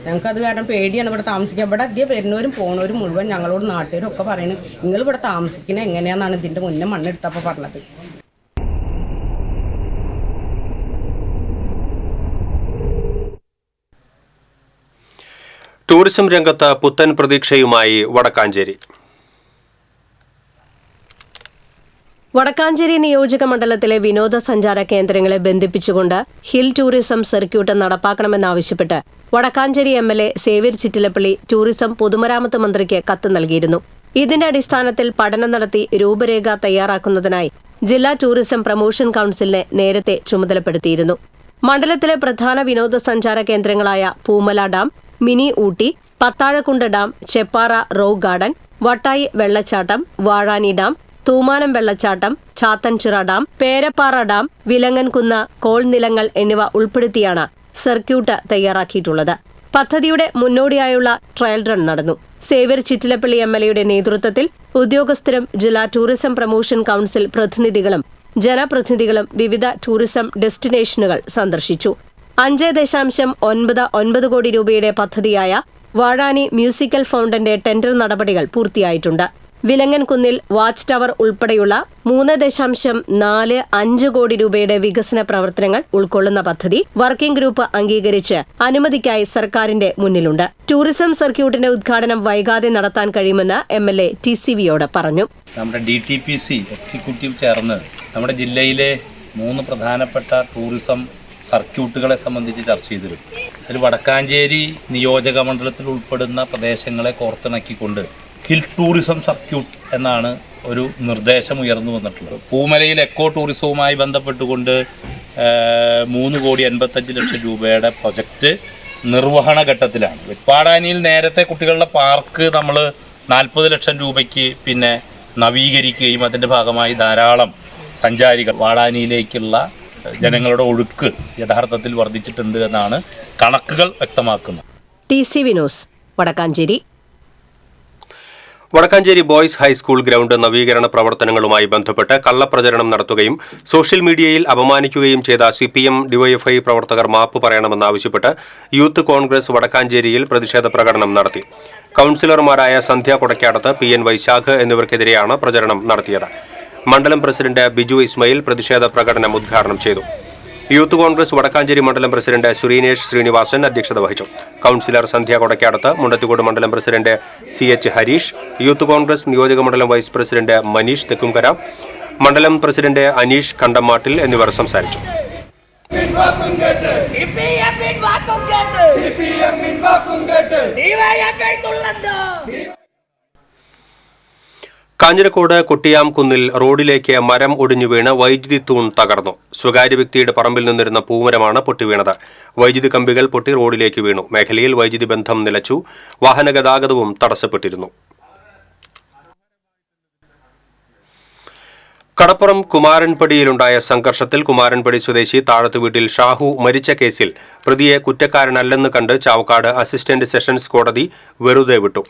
ഞങ്ങൾക്കത് കാരണം പേടിയാണ് ഇവിടെ താമസിക്കുക. ഇവിടെ അധികം വരുന്നവരും പോണവരും മുഴുവൻ ഞങ്ങളോട് നാട്ടുകാരും ഒക്കെ പറയുന്നത് നിങ്ങൾ ഇവിടെ താമസിക്കുന്നത് എങ്ങനെയാണെന്നാണ് ഇതിൻ്റെ മുന്നേ മണ്ണെടുത്തപ്പോൾ പറഞ്ഞത്. ടൂറിസം രംഗത്ത് പുത്തൻ പ്രതീക്ഷയുമായി വടക്കാഞ്ചേരി. വടക്കാഞ്ചേരി നിയോജക മണ്ഡലത്തിലെ വിനോദസഞ്ചാര കേന്ദ്രങ്ങളെ ബന്ധിപ്പിച്ചുകൊണ്ട് ഹിൽ ടൂറിസം സർക്യൂട്ട് നടപ്പാക്കണമെന്നാവശ്യപ്പെട്ട് Vadakkanchery MLA Xavier Chittilappilly tourism പൊതുമരാമത്ത് മന്ത്രിക്ക് കത്ത് നൽകിയിരുന്നു. ഇതിന്റെ അടിസ്ഥാനത്തിൽ പഠനം നടത്തി രൂപരേഖ തയ്യാറാക്കുന്നതിനായി ജില്ലാ ടൂറിസം പ്രൊമോഷൻ കൌൺസിലിനെ നേരത്തെ ചുമതലപ്പെടുത്തിയിരുന്നു. മണ്ഡലത്തിലെ പ്രധാന വിനോദസഞ്ചാര കേന്ദ്രങ്ങളായ Poomala dam, mini Ooty, Pathazhakkundu dam, Cheppara rock garden, Vattayi വെള്ളച്ചാട്ടം, വാഴാനി ഡാം, തൂമാനം വെള്ളച്ചാട്ടം, ചാത്തൻചിറ ഡാം, പേരപ്പാറ ഡാം, വിലങ്ങൻകുന്ന്, കോൾനിലങ്ങൾ എന്നിവ ഉൾപ്പെടുത്തിയാണ് സർക്യൂട്ട് തയ്യാറാക്കിയിട്ടുള്ളത്. പദ്ധതിയുടെ മുന്നോടിയായുള്ള ട്രയൽ റൺ നടന്നു. സേവ്യർ ചിറ്റിലപ്പള്ളി MLAയുടെ നേതൃത്വത്തിൽ ഉദ്യോഗസ്ഥരും ജില്ലാ ടൂറിസം പ്രൊമോഷൻ കൌൺസിൽ പ്രതിനിധികളും ജനപ്രതിനിധികളും വിവിധ ടൂറിസം ഡെസ്റ്റിനേഷനുകൾ സന്ദർശിച്ചു. 5.99 കോടി രൂപയുടെ പദ്ധതിയായ വാഴാനി മ്യൂസിക്കൽ ഫൗണ്ടന്റെ ടെൻഡർ നടപടികൾ പൂർത്തിയായിട്ടുണ്ട്. വിലങ്ങൻകുന്നിൽ വാച്ച് ടവർ ഉൾപ്പെടെയുള്ള 3.45 കോടി രൂപയുടെ വികസന പ്രവർത്തനങ്ങൾ ഉൾക്കൊള്ളുന്ന പദ്ധതി വർക്കിംഗ് ഗ്രൂപ്പ് അംഗീകരിച്ച് അനുമതിക്കായി സർക്കാരിന്റെ മുന്നിലുണ്ട്. ടൂറിസം സർക്യൂട്ടിന്റെ ഉദ്ഘാടനം വൈകാതെ നടത്താൻ കഴിയുമെന്ന് MLA TCVയോട് പറഞ്ഞു. നമ്മുടെ DTPC എക്സിക്യൂട്ടീവ് ചേർന്ന് നമ്മുടെ ജില്ലയിലെ 3 പ്രധാനപ്പെട്ട ടൂറിസം സർക്യൂട്ടുകളെ സംബന്ധിച്ച് ചർച്ച ചെയ്തിരുന്നു. അതിൽ വടക്കാഞ്ചേരി നിയോജക മണ്ഡലത്തിൽ ഉൾപ്പെടുന്ന പ്രദേശങ്ങളെ കോർത്തിണക്കിക്കൊണ്ട് ഹിൽ ടൂറിസം സർക്യൂട്ട് എന്നാണ് ഒരു നിർദ്ദേശം ഉയർന്നു വന്നിട്ടുള്ളത്. പൂമലയിൽ എക്കോ ടൂറിസവുമായി ബന്ധപ്പെട്ടുകൊണ്ട് 3,85,00,000 രൂപയുടെ പ്രൊജക്റ്റ് നിർവഹണ ഘട്ടത്തിലാണ്. വാടാനിയിൽ നേരത്തെ കുട്ടികളുടെ പാർക്ക് നമ്മൾ 40 ലക്ഷം രൂപയ്ക്ക് പിന്നെ നവീകരിക്കുകയും അതിൻ്റെ ഭാഗമായി ധാരാളം സഞ്ചാരികൾ വാടാനിയിലേക്കുള്ള ജനങ്ങളുടെ ഒഴുക്ക് യഥാർത്ഥത്തിൽ വർദ്ധിച്ചിട്ടുണ്ട് എന്നാണ് കണക്കുകൾ വ്യക്തമാക്കുന്നത്. TCV news, Vadakkancheri. Vadakkancheri boys high school ground നവീകരണ പ്രവർത്തനങ്ങളുമായി ബന്ധപ്പെട്ട് കള്ളപ്രചരണം നടത്തുകയും സോഷ്യൽ മീഡിയയിൽ അപമാനിക്കുകയും ചെയ്ത CPM DYFI പ്രവർത്തകർ മാപ്പ് പറയണമെന്നാവശ്യപ്പെട്ട് യൂത്ത് കോൺഗ്രസ് വടക്കാഞ്ചേരിയിൽ പ്രതിഷേധ പ്രകടനം നടത്തി. കൌൺസിലർമാരായ സന്ധ്യ കൊടക്കാടത്ത്, PN വൈശാഖ് എന്നിവർക്കെതിരെയാണ് പ്രചരണം നടത്തിയത്. മണ്ഡലം പ്രസിഡന്റ് ബിജു ഇസ്മയിൽ പ്രതിഷേധ പ്രകടനം ഉദ്ഘാടനം ചെയ്തു. യൂത്ത് കോൺഗ്രസ് വടക്കാഞ്ചേരി മണ്ഡലം പ്രസിഡന്റ് സുരീനേഷ് ശ്രീനിവാസൻ അധ്യക്ഷത വഹിച്ചു. കൌൺസിലർ സന്ധ്യ കൊടക്കാടത്ത്, മുണ്ടത്തിക്കോട് മണ്ഡലം president CH Harish, youth Congress നിയോജക മണ്ഡലം വൈസ് പ്രസിഡന്റ് മനീഷ് തെക്കുംകര, മണ്ഡലം പ്രസിഡന്റ് അനീഷ് കണ്ടമാട്ടിൽ എന്നിവർ സംസാരിച്ചു. കാഞ്ഞിരക്കോട് കൊട്ടിയാംകുന്നിൽ റോഡിലേക്ക് മരം ഒടിഞ്ഞു വീണ് വൈദ്യുതി തൂൺ തകർന്നു. സ്വകാര്യ വ്യക്തിയുടെ പറമ്പിൽ നിന്നിരുന്ന പൂമരമാണ് പൊട്ടിവീണത്. വൈദ്യുതി കമ്പികൾ പൊട്ടി റോഡിലേക്ക് വീണു. മേഖലയിൽ വൈദ്യുതി ബന്ധം നിലച്ചു. വാഹന ഗതാഗതവും തടസ്സപ്പെട്ടിരുന്നു. കടപ്പുറം കുമാരൻപടിയിലുണ്ടായ സംഘർഷത്തിൽ കുമാരൻപടി സ്വദേശി താഴത്തുവീട്ടിൽ ഷാഹു മരിച്ച കേസിൽ പ്രതിയെ കുറ്റക്കാരനല്ലെന്ന് കണ്ട് ചാവക്കാട് അസിസ്റ്റന്റ് സെഷൻസ് കോടതി വെറുതെ വിട്ടു.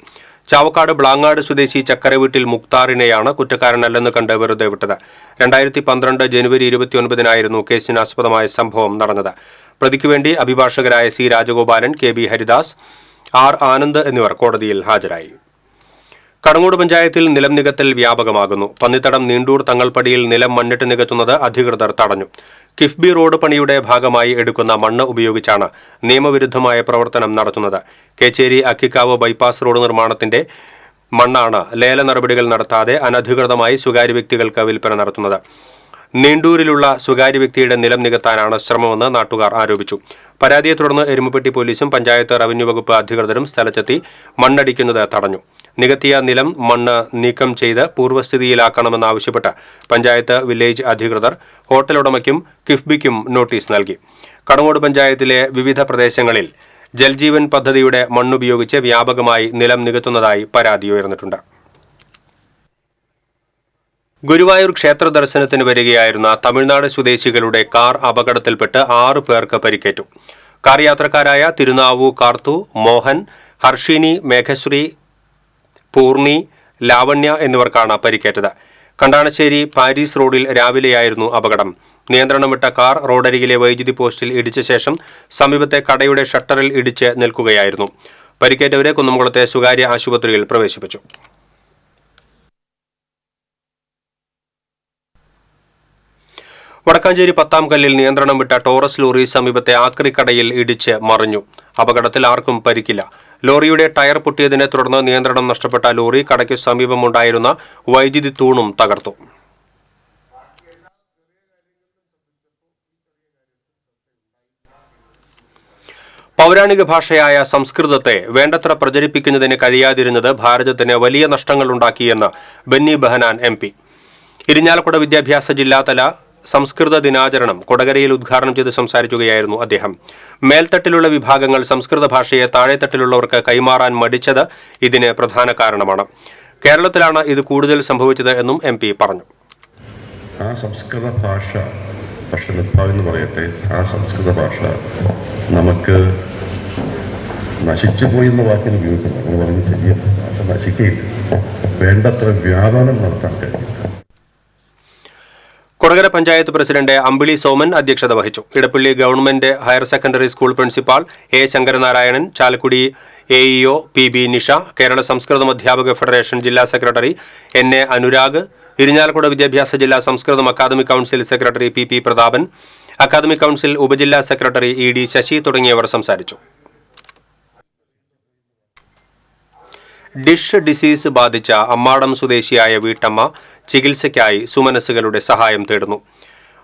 ചാവക്കാട് ബ്ലാങ്ങാട് സ്വദേശി ചക്കരവീട്ടിൽ മുക്താറിനെയാണ് കുറ്റക്കാരനല്ലെന്ന് കണ്ട് വെറുതെ വിട്ടത്. 2012 ജനുവരി 29-നായിരുന്നു കേസിനാസ്പദമായ സംഭവം നടന്നത്. പ്രതിക്കുവേണ്ടി അഭിഭാഷകരായ C Rajagopalan, KB Haridas, R Anand എന്നിവർ കോടതിയിൽ ഹാജരായി. കടങ്ങോട് പഞ്ചായത്തിൽ നിലം നികത്തൽ വ്യാപകമാകുന്നു. പന്നിത്തടം നീണ്ടൂർ തങ്ങൾപ്പടിയിൽ നിലം മണ്ണിട്ട് നികത്തുന്നത് അധികൃതർ തടഞ്ഞു. കിഫ്ബി റോഡ് പണിയുടെ ഭാഗമായി എടുക്കുന്ന മണ്ണ് ഉപയോഗിച്ചാണ് നിയമവിരുദ്ധമായ പ്രവർത്തനം നടത്തുന്നത്. കേച്ചേരി അക്കിക്കാവ് ബൈപ്പാസ് റോഡ് നിർമ്മാണത്തിന്റെ മണ്ണാണ് ലേല നടപടികൾ നടത്താതെ അനധികൃതമായി സ്വകാര്യ വ്യക്തികൾക്ക് വിൽപ്പന നടത്തുന്നത്. നീണ്ടൂരിലുള്ള സ്വകാര്യ വ്യക്തിയുടെ നിലം നികത്താനാണ് ശ്രമമെന്ന് നാട്ടുകാർ ആരോപിച്ചു. പരാതിയെ തുടർന്ന് എരുമപ്പെട്ടി പോലീസും പഞ്ചായത്ത് റവന്യൂ വകുപ്പ് അധികൃതരും സ്ഥലത്തെത്തി മണ്ണടിക്കുന്നത് തടഞ്ഞു. നികത്തിയ നിലം മണ്ണ് നീക്കം ചെയ്ത് പൂർവ്വസ്ഥിതിയിലാക്കണമെന്നാവശ്യപ്പെട്ട് പഞ്ചായത്ത് വില്ലേജ് അധികൃതർ ഹോട്ടൽ ഉടമയ്ക്കും കിഫ്ബിക്കും നോട്ടീസ് നൽകി. കടങ്ങോട് പഞ്ചായത്തിലെ വിവിധ പ്രദേശങ്ങളിൽ ജൽജീവൻ പദ്ധതിയുടെ മണ്ണുപയോഗിച്ച് വ്യാപകമായി നിലം നികത്തുന്നതായി പരാതി ഉയർന്നിട്ടുണ്ട്. ഗുരുവായൂർ ക്ഷേത്ര ദർശനത്തിന് വരികയായിരുന്ന തമിഴ്നാട് സ്വദേശികളുടെ കാർ അപകടത്തിൽപ്പെട്ട് 6 പേർക്ക് പരിക്കേറ്റു. കാർ യാത്രക്കാരായ തിരുനാവു കാർത്തു, മോഹൻ, ഹർഷിനി, മേഘശ്രീ, പൂർണി, ലാവണ്യ എന്നിവർക്കാണ് പരിക്കേറ്റത്. കണ്ടാണശ്ശേരി പാരീസ് റോഡിൽ രാവിലെയായിരുന്നു അപകടം. നിയന്ത്രണം വിട്ട കാർ റോഡരികിലെ വൈദ്യുതി പോസ്റ്റിൽ ഇടിച്ച ശേഷം സമീപത്തെ കടയുടെ ഷട്ടറിൽ ഇടിച്ച് നിൽക്കുകയായിരുന്നു. പരിക്കേറ്റവരെ കുന്നംകുളത്തെ സ്വകാര്യ ആശുപത്രിയിൽ പ്രവേശിപ്പിച്ചു. വടക്കാഞ്ചേരി പത്താംകല്ലിൽ നിയന്ത്രണം വിട്ട ടോറസ് ലോറി സമീപത്തെ ആക്രിക്കടയിൽ ഇടിച്ച് മറിഞ്ഞു. അപകടത്തിൽ ആർക്കും പരിക്കില്ല. ലോറിയുടെ ടയർ പൊട്ടിയതിനെ തുടർന്ന് നിയന്ത്രണം നഷ്ടപ്പെട്ട ലോറി കടയ്ക്കു സമീപമുണ്ടായിരുന്ന വൈദ്യുതി തൂണും തകർത്തു. പൗരാണിക ഭാഷയായ സംസ്കൃതത്തെ വേണ്ടത്ര പ്രചരിപ്പിക്കുന്നതിന് കഴിയാതിരുന്നത് ഭാരതത്തിന് വലിയ നഷ്ടങ്ങളുണ്ടാക്കിയെന്ന് ബെന്നി ബെഹനാൻ MP. ഇരിഞ്ഞാലക്കുട വിദ്യാഭ്യാസ ജില്ലാതല സംസ്കൃത ദിനാചരണം കൊടകരയിൽ ഉദ്ഘാടനം ചെയ്ത് സംസാരിക്കുകയായിരുന്നു അദ്ദേഹം. മേൽത്തട്ടിലുള്ള വിഭാഗങ്ങൾ സംസ്കൃത ഭാഷയെ താഴെത്തട്ടിലുള്ളവർക്ക് കൈമാറാൻ മടിച്ചത് ഇതിന് പ്രധാന കാരണമാണ്. കേരളത്തിലാണ് ഇത് കൂടുതൽ സംഭവിച്ചത് എന്നും MP പറഞ്ഞു. ആ സംസ്കൃത ഭാഷ പക്ഷെ നിർഭാഗ്യം പറയട്ടെ, ആ സംസ്കൃത ഭാഷ നമുക്ക് നശിച്ചുപോയി എന്ന വാക്കിന് ഉപയോഗിക്കുന്നു. നമ്മൾ പറയുന്നത് ശരിയല്ല, ഭാഷ നശിക്കുകയില്ല, വേണ്ടത്ര വ്യാപനം നടത്താൻ കഴിയില്ല. കൊടകര പഞ്ചായത്ത് പ്രസിഡന്റ് അമ്പിളി സോമൻ അധ്യക്ഷത വഹിച്ചു. Edappally government higher secondary school principal A. Sankaranarayanan, Chalakudy AEO PB Nisha, Kerala Samskritham അധ്യാപക ഫെഡറേഷൻ ജില്ലാ സെക്രട്ടറി NA അനുരാഗ്, ഇരിഞ്ഞാലക്കുട വിദ്യാഭ്യാസ ജില്ലാ Samskritham academic council secretary PP Prathapan, academic council ഉപജില്ലാ സെക്രട്ടറി ED ശശി തുടങ്ങിയവർ സംസാരിച്ചു. ഡിഷ് ഡിസീസ് ബാധിച്ച അമ്മാടം സ്വദേശിയായ വീട്ടമ്മ ചികിത്സയ്ക്കായി സുമനസ്സുകളുടെ സഹായം തേടുന്നു.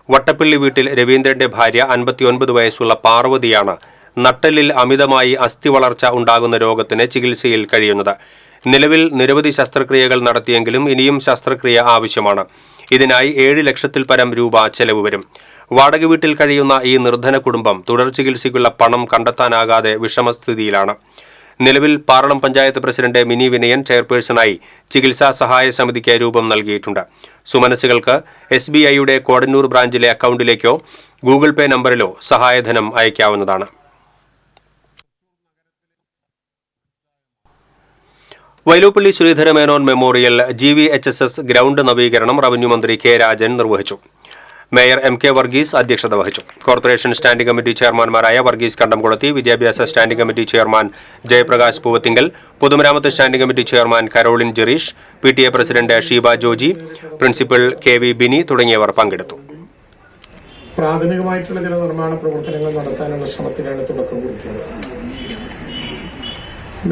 വട്ടപ്പള്ളി വീട്ടിൽ രവീന്ദ്രന്റെ ഭാര്യ 59 വയസ്സുള്ള പാർവതിയാണ് നട്ടെല്ലിൽ അമിതമായി അസ്ഥി വളർച്ച ഉണ്ടാകുന്ന രോഗത്തിന് ചികിത്സയിൽ കഴിയുന്നത്. നിലവിൽ നിരവധി ശസ്ത്രക്രിയകൾ നടത്തിയെങ്കിലും ഇനിയും ശസ്ത്രക്രിയ ആവശ്യമാണ്. ഇതിനായി 7 ലക്ഷത്തിൽ പരം രൂപ ചെലവ് വരും. വാടക വീട്ടിൽ കഴിയുന്ന ഈ നിർധന കുടുംബം തുടർ ചികിത്സയ്ക്കുള്ള പണം കണ്ടെത്താനാകാതെ വിഷമസ്ഥിതിയിലാണ്. നിലവിൽ പാറളം പഞ്ചായത്ത് പ്രസിഡന്റ് മിനി വിനയൻ ചെയർപേഴ്സണായി ചികിത്സാ സഹായ സമിതിക്ക് രൂപം നൽകിയിട്ടുണ്ട്. സുമനസ്സുകൾക്ക് SBIയുടെ കോടന്നൂർ ബ്രാഞ്ചിലെ അക്കൗണ്ടിലേക്കോ ഗൂഗിൾ പേ നമ്പറിലോ സഹായധനം അയക്കാവുന്നതാണ്. Vyloppilly Sreedhara Menon memorial GVHSS ground നവീകരണം റവന്യൂ മന്ത്രി K. രാജൻ നിർവഹിച്ചു. മേയർ MK വർഗീസ് അധ്യക്ഷത വഹിച്ചു. കോർപ്പറേഷൻ സ്റ്റാൻഡിംഗ് കമ്മിറ്റി ചെയർമാൻമാരായ വർഗീസ് കണ്ടംകുളത്തി, വിദ്യാഭ്യാസ standing committee chairman Jayaprakash Poovathinkal, പൊതുമരാമത്ത് standing committee chairman Caroline Jerish, PTA president Sheeba Joji, principal KV Bini തുടങ്ങിയവർ പങ്കെടുത്തു. പ്രാഥമികമായിട്ടുള്ള ചില നിർമ്മാണ പ്രവർത്തനങ്ങൾ നടത്താനുള്ള ശ്രമത്തിലാണ് തുടക്കം കുറിക്കുന്നത്.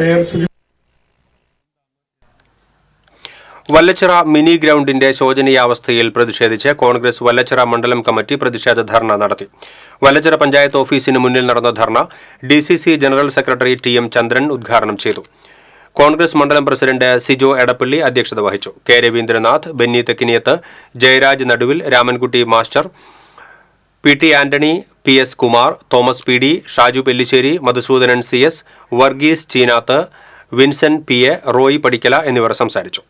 മേയർ വല്ലച്ചിറ മിനി ഗ്രൗണ്ടിന്റെ ശോചനീയാവസ്ഥയിൽ പ്രതിഷേധിച്ച് കോൺഗ്രസ് വല്ലച്ചിറ മണ്ഡലം കമ്മിറ്റി പ്രതിഷേധ ധർണ നടത്തി. വല്ലച്ചിറ പഞ്ചായത്ത് ഓഫീസിന് മുന്നിൽ നടന്ന ധർണ DCC ജനറൽ സെക്രട്ടറി TM ചന്ദ്രൻ ഉദ്ഘാടനം ചെയ്തു. കോൺഗ്രസ് മണ്ഡലം പ്രസിഡന്റ് സിജോ എടപ്പള്ളി അധ്യക്ഷത വഹിച്ചു. K. Ravindranath, Benny Thekkiniyath, Jayaraj Naduvil, Ramankutty master, PT Antony, PS Kumar, Thomas PD, Shaju Pellissery, Madhusoodanan CS, Varghese Cheenath, Vincent PA, Roy Padikkala എന്നിവർ സംസാരിച്ചു.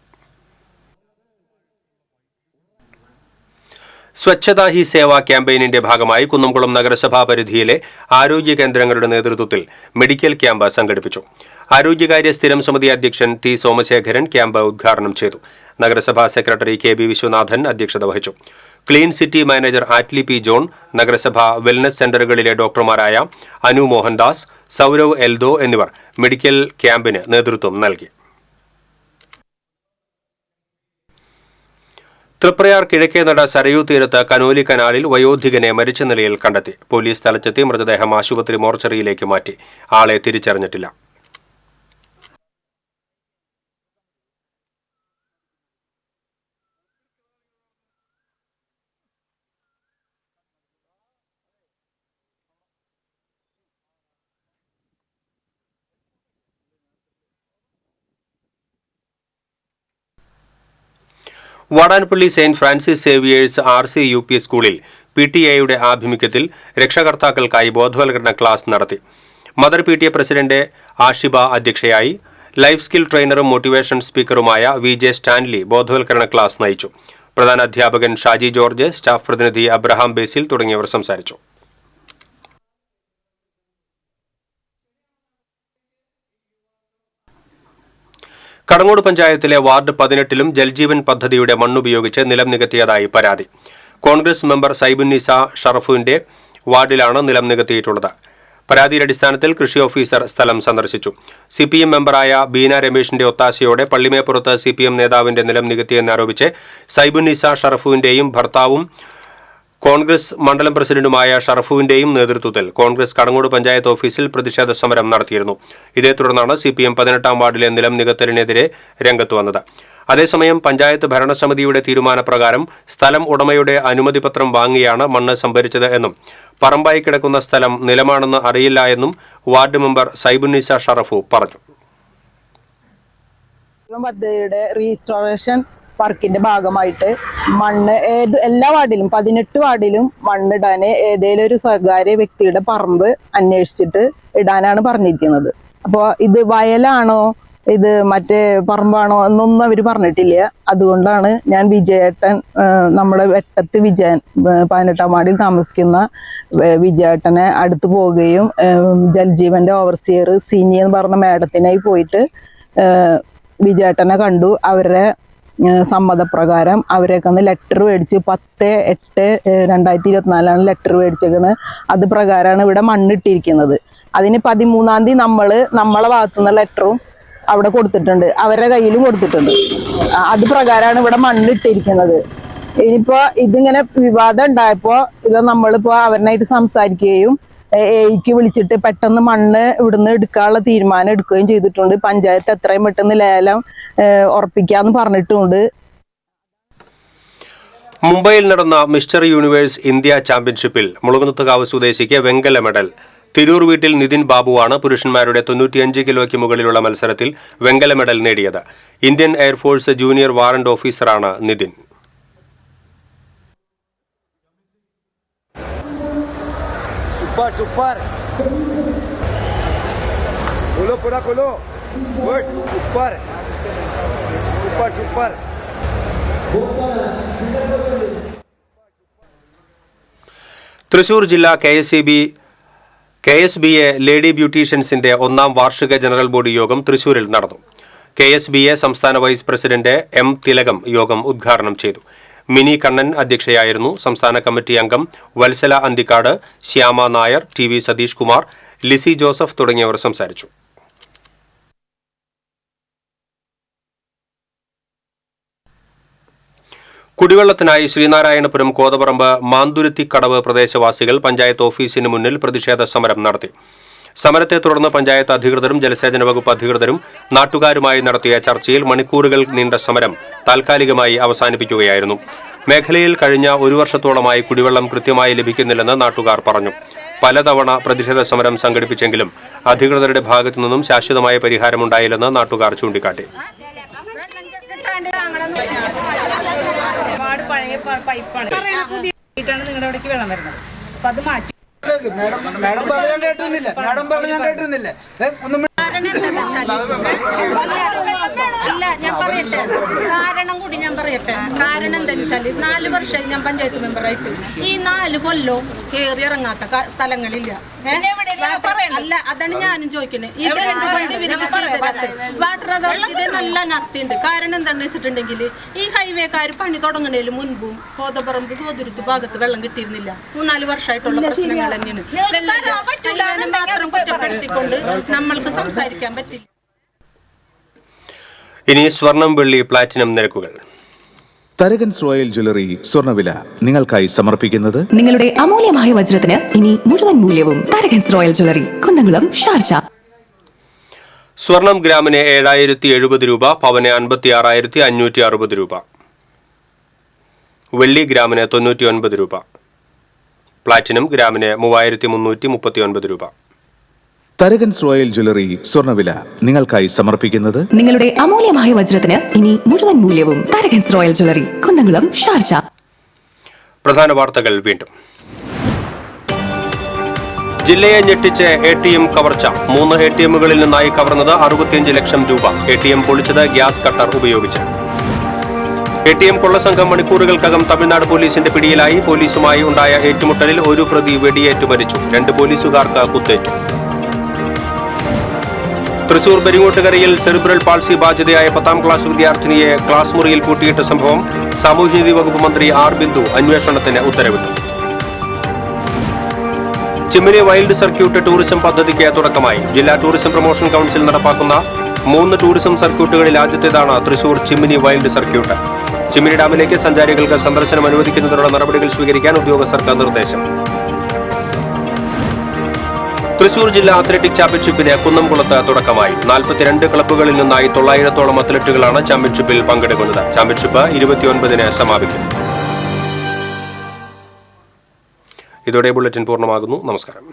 സ്വച്ഛതാ ഹി സേവ ക്യാമ്പയിനിന്റെ ഭാഗമായി കുന്നംകുളം നഗരസഭാ പരിധിയിലെ ആരോഗ്യ കേന്ദ്രങ്ങളുടെ നേതൃത്വത്തിൽ മെഡിക്കൽ ക്യാമ്പ് സംഘടിപ്പിച്ചു. ആരോഗ്യകാര്യ സ്ഥിരം സമിതി അധ്യക്ഷൻ T. സോമശേഖരൻ ക്യാമ്പ് ഉദ്ഘാടനം ചെയ്തു. നഗരസഭാ സെക്രട്ടറി KB വിശ്വനാഥൻ അധ്യക്ഷത വഹിച്ചു. Clean city manager Attlee P. John, നഗരസഭാ വെൽനസ് സെന്ററുകളിലെ ഡോക്ടർമാരായ അനു മോഹൻദാസ്, സൗരവ് എൽദോ എന്നിവർ മെഡിക്കൽ ക്യാമ്പിന് നേതൃത്വം നൽകി. തൃപ്രയാർ കിഴക്കേനട സരയൂ തീരത്ത് കനോലി കനാലിൽ വയോധികനെ മരിച്ച നിലയിൽ കണ്ടെത്തി. പോലീസ് സ്ഥലത്തെത്തി മൃതദേഹം ആശുപത്രി മോർച്ചറിയിലേക്ക് മാറ്റി. ആളെ തിരിച്ചറിഞ്ഞിട്ടില്ല. Vadanappally Saint Francis Xavier's RC UP സ്കൂളിൽ PTA ആഭിമുഖ്യത്തിൽ രക്ഷകർത്താക്കൾക്കായി ബോധവൽക്കരണ ക്ലാസ് നടത്തി. മദർ PTA പ്രസിഡന്റ് ആഷിബ അധ്യക്ഷയായി. ലൈഫ് സ്കിൽ ട്രെയിനറും മോട്ടിവേഷൻ സ്പീക്കറുമായ VJ സ്റ്റാൻലി ബോധവൽക്കരണ ക്ലാസ് നയിച്ചു. പ്രധാന അധ്യാപകൻ ഷാജി ജോർജ്, സ്റ്റാഫ് പ്രതിനിധി അബ്രഹാം ബേസിൽ തുടങ്ങിയവർ സംസാരിച്ചു. കടങ്ങോട് പഞ്ചായത്തിലെ വാർഡ് 18-ലും ജൽജീവൻ പദ്ധതിയുടെ മണ്ണുപയോഗിച്ച് നിലം നികത്തിയതായി പരാതി. കോൺഗ്രസ് മെമ്പർ സൈബുന്നിസ ഷറഫുവിന്റെ വാർഡിലാണ് നിലം നികത്തിയിട്ടുള്ളത്. പരാതിയുടെ അടിസ്ഥാനത്തിൽ കൃഷി ഓഫീസർ സ്ഥലം സന്ദർശിച്ചു. CPM മെമ്പറായ ബീന രമേശിന്റെ ഒത്താശയോടെ പള്ളിമേപ്പുറത്ത് CPM നേതാവിന്റെ നിലം നികത്തിയെന്നാരോപിച്ച് സൈബുന്നിസ ഷറഫുവിന്റെയും ഭർത്താവും കോൺഗ്രസ് മണ്ഡലം പ്രസിഡന്റുമായ ഷറഫുവിന്റെയും നേതൃത്വത്തിൽ കോൺഗ്രസ് കടങ്ങോട് പഞ്ചായത്ത് ഓഫീസിൽ പ്രതിഷേധ സമരം നടത്തിയിരുന്നു. ഇതേ തുടർന്നാണ് CPM 18-ാം വാർഡിലെ നിലം നികത്തലിനെതിരെ രംഗത്ത് വന്നത്. അതേസമയം പഞ്ചായത്ത് ഭരണസമിതിയുടെ തീരുമാനപ്രകാരം സ്ഥലം ഉടമയുടെ അനുമതിപത്രം വാങ്ങിയാണ് മണ്ണ് സംഭരിച്ചത് എന്നും പറമ്പായി കിടക്കുന്ന സ്ഥലം നിലമാണെന്ന് അറിയില്ല എന്നും വാർഡ് മെമ്പർ സൈബുന്നിസ ഷറഫു പറഞ്ഞു. പദ്ധതിയുടെ റീസ്റ്റോറേഷൻ വർക്കിന്റെ ഭാഗമായിട്ട് മണ്ണ് എല്ലാ വാർഡിലും 18 വാർഡിലും മണ്ണിടാൻ ഏതെങ്കിലും ഒരു സ്വകാര്യ വ്യക്തിയുടെ പറമ്പ് അന്വേഷിച്ചിട്ട് ഇടാനാണ് പറഞ്ഞിരിക്കുന്നത്. അപ്പോൾ ഇത് വയലാണോ ഇത് മറ്റേ പറമ്പാണോ എന്നൊന്നും അവർ പറഞ്ഞിട്ടില്ല. അതുകൊണ്ടാണ് ഞാൻ വിജയേട്ടൻ, നമ്മുടെ വെട്ടത്ത് വിജയൻ 18-ാം വാർഡിൽ താമസിക്കുന്ന വിജയേട്ടനെ അടുത്ത് പോവുകയും ജൽജീവന്റെ ഓവർസിയർ സീനി എന്ന് പറഞ്ഞ മാഡത്തിനായി പോയിട്ട് വിജയേട്ടനെ കണ്ടു. അവരുടെ സമ്മതപ്രകാരം അവരെയൊക്കെ ഒന്ന് ലെറ്റർ മേടിച്ച് 10/8/2024 ലെറ്റർ മേടിച്ചേക്കണ്. അത് പ്രകാരമാണ് ഇവിടെ മണ്ണിട്ടിരിക്കുന്നത്. അതിന് 13-ാം തീയതി നമ്മളെ ഭാഗത്തുനിന്ന് ലെറ്ററും അവിടെ കൊടുത്തിട്ടുണ്ട്, അവരുടെ കയ്യിലും കൊടുത്തിട്ടുണ്ട്. അത് പ്രകാരമാണ് ഇവിടെ മണ്ണിട്ടിരിക്കുന്നത്. ഇനിയിപ്പോ ഇതിങ്ങനെ വിവാദം ഉണ്ടായപ്പോ ഇത് നമ്മളിപ്പോ അവരിനായിട്ട് സംസാരിക്കുകയും എയ്ക്ക് വിളിച്ചിട്ട് പെട്ടെന്ന് മണ്ണ് ഇവിടുന്ന് എടുക്കാനുള്ള തീരുമാനം എടുക്കുകയും ചെയ്തിട്ടുണ്ട്. പഞ്ചായത്ത് എത്രയും പെട്ടെന്ന് ലേലം ഉറപ്പിക്കാന്ന് പറഞ്ഞിട്ടുണ്ട്. മുംബൈയിൽ നടന്ന മിസ്റ്റർ യൂണിവേഴ്സ് ഇന്ത്യ ചാമ്പ്യൻഷിപ്പിൽ മുളകുന്നത്തുകാവ് സ്വദേശിക്ക് വെങ്കല മെഡൽ. തിരൂർ വീട്ടിൽ നിതിൻ ബാബുവാണ് പുരുഷന്മാരുടെ 95 കിലോയ്ക്ക് മുകളിലുള്ള മത്സരത്തിൽ വെങ്കല മെഡൽ നേടിയത്. ഇന്ത്യൻ എയർഫോഴ്സ് ജൂനിയർ വാറന്റ് ഓഫീസറാണ് നിതിൻ. തൃശൂർ ജില്ലാ KSBA ലേഡി ബ്യൂട്ടീഷ്യൻസിന്റെ 1ാം വാർഷിക ജനറൽ ബോഡി യോഗം തൃശൂരിൽ നടന്നു. KSBA സംസ്ഥാന വൈസ് പ്രസിഡന്റ് M. തിലകം യോഗം ഉദ്ഘാടനം ചെയ്തു. മിനി കണ്ണൻ അധ്യക്ഷയായിരുന്നു. സംസ്ഥാന കമ്മിറ്റി അംഗം വത്സല അന്തിക്കാട്, ശ്യാമ നായർ, TV സതീഷ് കുമാർ, ലിസി ജോസഫ് തുടങ്ങിയവർ സംസാരിച്ചു. കുടിവെള്ളത്തിനായി ശ്രീനാരായണപുരം കോതപറമ്പ് മാന്തുരുത്തിക്കടവ് പ്രദേശവാസികൾ പഞ്ചായത്ത് ഓഫീസിന് മുന്നിൽ പ്രതിഷേധ സമരം നടത്തി. സമരത്തെ തുടർന്ന് പഞ്ചായത്ത് അധികൃതരും ജലസേചന വകുപ്പ് അധികൃതരും നാട്ടുകാരുമായി നടത്തിയ ചർച്ചയിൽ മണിക്കൂറുകൾ നീണ്ട സമരം താൽക്കാലികമായി അവസാനിപ്പിക്കുകയായിരുന്നു. മേഖലയിൽ കഴിഞ്ഞ 1 വർഷത്തോളമായി കുടിവെള്ളം കൃത്യമായി ലഭിക്കുന്നില്ലെന്ന് നാട്ടുകാർ പറഞ്ഞു. പലതവണ പ്രതിഷേധ സമരം സംഘടിപ്പിച്ചെങ്കിലും അധികൃതരുടെ ഭാഗത്തു നിന്നും ശാശ്വതമായ പരിഹാരമുണ്ടായില്ലെന്ന് നാട്ടുകാർ ചൂണ്ടിക്കാട്ടി. പഴയ പൈപ്പാണ് നിങ്ങളുടെ അവിടേക്ക് വെള്ളം വരുന്നത്. അപ്പൊ അത് മാറ്റി ഞാൻ പറയട്ടെ കാരണം എന്താ വെച്ചാല് 4 വർഷമായി ഞാൻ പഞ്ചായത്ത് മെമ്പറായിട്ട്. ഈ 4 കൊല്ലവും കയറി ഇറങ്ങാത്ത സ്ഥലങ്ങളില്ല. അല്ല, അതാണ് ഞാനും ചോദിക്കുന്നത്. വാട്ടർ അതോറിറ്റിയുടെ നല്ല നസ്തിയുണ്ട്. കാരണം എന്താണെന്ന് വെച്ചിട്ടുണ്ടെങ്കിൽ ഈ ഹൈവേക്കാർ പണി തുടങ്ങുന്നതിന് മുൻപും കോതപറമ്പ് കോതുരുത്ത് ഭാഗത്ത് വെള്ളം കിട്ടിയിരുന്നില്ല. 3-4 വർഷമായിട്ടുള്ള പ്രശ്നങ്ങൾ തന്നെയാണ്. മാത്രം കുറ്റപ്പെടുത്തിക്കൊണ്ട് നമ്മൾക്ക് സംസാരിക്കാൻ പറ്റില്ല. ഇനി സ്വർണം, വെള്ളി, പ്ലാറ്റിനം നിരക്കുകൾ. തരകൻസ് റോയൽ ജ്വല്ലറി സ്വർണ്ണവില നിങ്ങൾക്കായി സമർപ്പിക്കുന്നത് നിങ്ങളുടെ അമൂല്യമായ വജ്രത്തിന് ഇനി മുഴുവൻ മൂല്യവും Tharakans royal jewellery, Kunnamkulam, Sharjah. സ്വർണം ഗ്രാമിന് 7070 രൂപ, പവന് 56,560 രൂപ. വെള്ളി ഗ്രാമിന് 99 രൂപ. പ്ലാറ്റിനം ഗ്രാമിന് 3339 രൂപ. തരകൻസ് റോയൽ ജ്വല്ലറി സ്വർണ്ണവില നിങ്ങൾക്കായി സമർപ്പിക്കുന്നത് നിങ്ങളുടെ അമൂല്യമായ വജ്രത്തിന് ഇനി മുഴുവൻ മൂല്യവും Tharakans royal jewellery, Kunnamkulam, Sharjah. പ്രധാന വാർത്തകൾ വീണ്ടും. ജില്ലയെ ഞെട്ടിച്ച് ATM കവർച്ച. 3 ATMകളിൽ നിന്നായി കവർന്നത് 65 ലക്ഷം രൂപ. ATM പൊളിച്ചത് ഗ്യാസ് കട്ടർ ഉപയോഗിച്ച്. ATM കൊള്ളസംഘം മണിക്കൂറുകൾക്കകം തമിഴ്നാട് പോലീസിന്റെ പിടിയിലായി. പോലീസുമായി ഉണ്ടായ ഏറ്റുമുട്ടലിൽ 1 പ്രതി വെടിയേറ്റു മരിച്ചു. 2 പോലീസുകാർക്ക് കുത്തേറ്റു. തൃശൂർ പെരിങ്ങോട്ടുകരയിൽ സെറിബ്രൽ പാൾസി ബാധിതയായ 10ാം ക്ലാസ് വിദ്യാർത്ഥിനിയെ ക്ലാസ് മുറിയിൽ പൂട്ടിയിട്ട സംഭവം സാമൂഹ്യനീതി വകുപ്പ് മന്ത്രി R. ബിന്ദു അന്വേഷണത്തിന് ഉത്തരവിട്ടു. ചിമ്മിനി വൈൽഡ് സർക്യൂട്ട് ടൂറിസം പദ്ധതിക്ക് തുടക്കമായി. ജില്ലാ ടൂറിസം പ്രൊമോഷൻ കൌൺസിൽ നടപ്പാക്കുന്ന 3 ടൂറിസം സർക്യൂട്ടുകളിൽ ആദ്യത്തേതാണ് തൃശൂർ ചിമ്മിനി വൈൽഡ് സർക്യൂട്ട്. ചിമ്മിനി ഡാമിലേക്ക് സഞ്ചാരികൾക്ക് സന്ദർശനം അനുവദിക്കുന്നതിനുള്ള നടപടികൾ സ്വീകരിക്കാൻ ഉദ്യോഗസ്ഥർക്ക് നിർദ്ദേശം. തൃശൂർ ജില്ലാ അത്ലറ്റിക് ചാമ്പ്യൻഷിപ്പിന് കുന്നംകുളത്ത് തുടക്കമായി. 42 ക്ലബ്ബുകളിൽ നിന്നായി 900ഓളം അത്ലറ്റുകളാണ് ചാമ്പ്യൻഷിപ്പിൽ പങ്കെടുക്കുന്നത്. ചാമ്പ്യൻഷിപ്പ് 29-ന് സമാപിക്കും. ഇതോടെ ബുള്ളറ്റിൻ പൂർണ്ണമാകുന്നു. നമസ്കാരം.